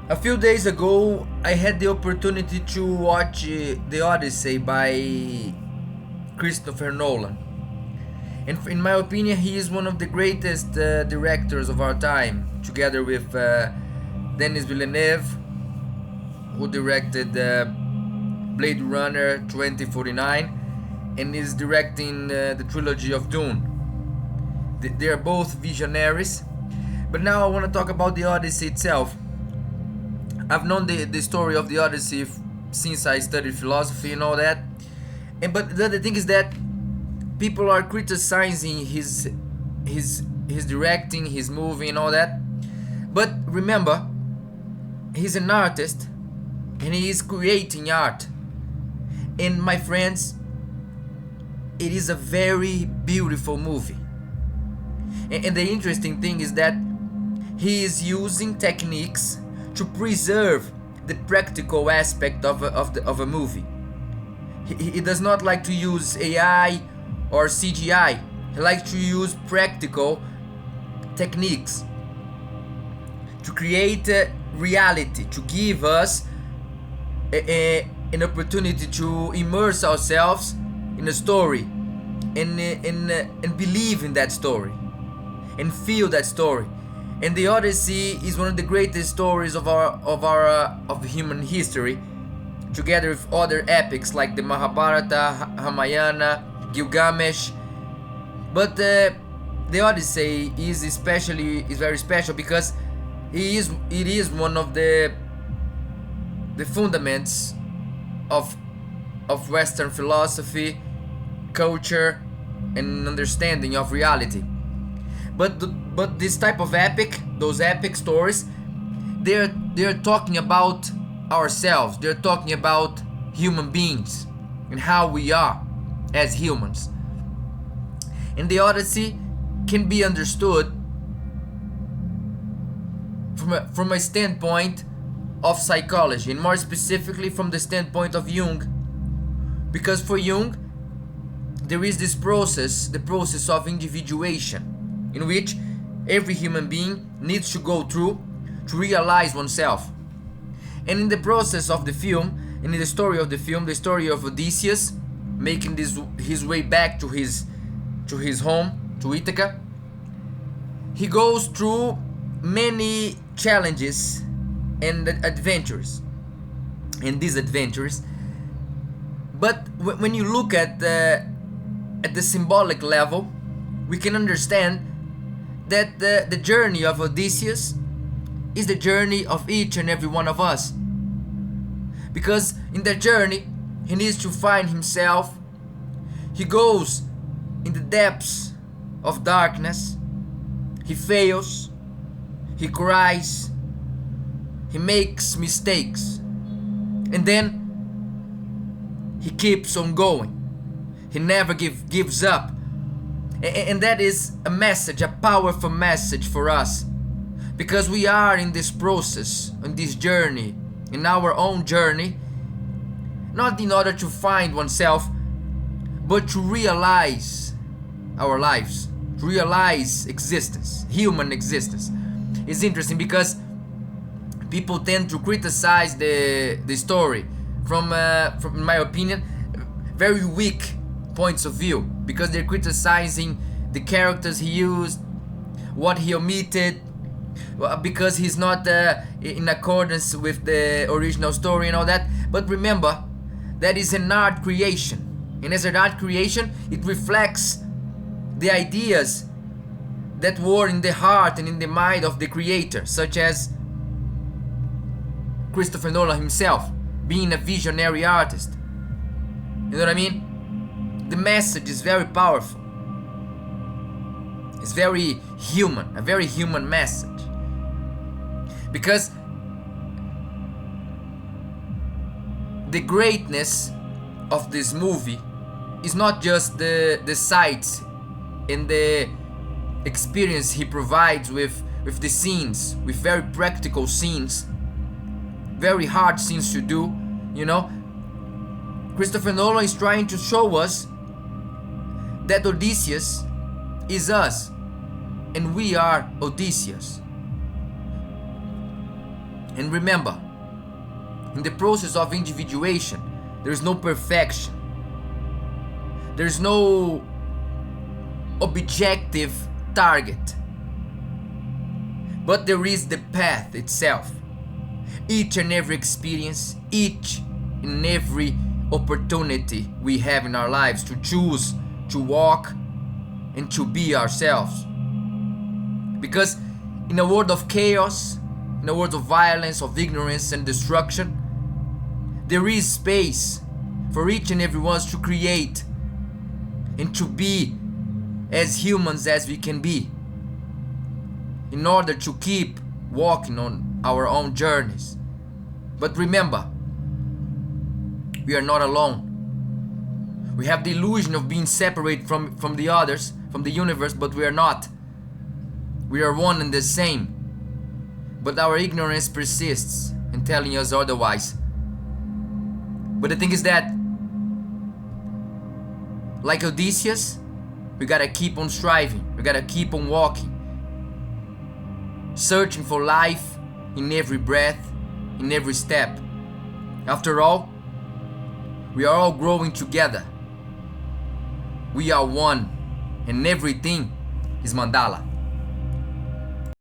A few days ago, I had the opportunity to watch The Odyssey by Christopher Nolan. And in my opinion, he is one of the greatest directors of our time, together with Denis Villeneuve, who directed Blade Runner 2049 and is directing the trilogy of Dune. They are both visionaries. But now I want to talk about the Odyssey itself. I've known the story of the Odyssey since I studied philosophy and all that. But the other thing is that people are criticizing his directing, his movie and all that. But remember, he's an artist and he is creating art. And my friends, it is a very beautiful movie. And the interesting thing is that he is using techniques to preserve the practical aspect of a movie. He does not like to use AI or CGI. He likes to use practical techniques to create reality, to give us an opportunity to immerse ourselves in a story and believe in that story and feel that story. And the Odyssey is one of the greatest stories of human history, together with other epics like the Mahabharata, Ramayana, Gilgamesh. But the Odyssey is very special because it is one of the fundaments of Western philosophy, culture, and understanding of reality. But this type of epic, those epic stories, they're talking about ourselves. They're talking about human beings and how we are as humans. And the Odyssey can be understood from a standpoint of psychology, and more specifically from the standpoint of Jung. Because for Jung, there is this process, the process of individuation, in which every human being needs to go through to realize oneself. And in the process of the film, and in the story of the film, the story of Odysseus making his way back to his home, to Ithaca, he goes through many challenges and adventures and disadventures. But when you look at the symbolic level, we can understand that the journey of Odysseus is the journey of each and every one of us. Because in that journey, he needs to find himself. He goes in the depths of darkness. He fails. He cries. He makes mistakes. And then he keeps on going. He never gives up. And that is a message, a powerful message for us. Because we are in this process, in this journey, in our own journey, not in order to find oneself, but to realize our lives, to realize existence, human existence. It's interesting because people tend to criticize the story from in my opinion, very weak points of view, because they're criticizing the characters he used, what he omitted, because he's not in accordance with the original story and all that. But remember, that is an art creation, and as an art creation, it reflects the ideas that were in the heart and in the mind of the creator, such as Christopher Nolan himself, being a visionary artist. You know what I mean? The message is very powerful. It's very human, a very human message. Because the greatness of this movie is not just the sights and the experience he provides with the scenes, with very practical scenes, very hard scenes to do, you know. Christopher Nolan is trying to show us that Odysseus is us, and we are Odysseus. And remember, in the process of individuation, there is no perfection. There is no objective target. But there is the path itself. Each and every experience, each and every opportunity we have in our lives to choose to walk and to be ourselves. Because in a world of chaos, in a world of violence, of ignorance and destruction, there is space for each and every one to create and to be as humans as we can be, in order to keep walking on our own journeys. But remember, we are not alone. We have the illusion of being separate from the others, from the universe, but we are not. We are one and the same. But our ignorance persists in telling us otherwise. But the thing is that, like Odysseus, we gotta keep on striving. We gotta keep on walking, searching for life in every breath, in every step. After all, we are all growing together. We are one, and everything is Mandala.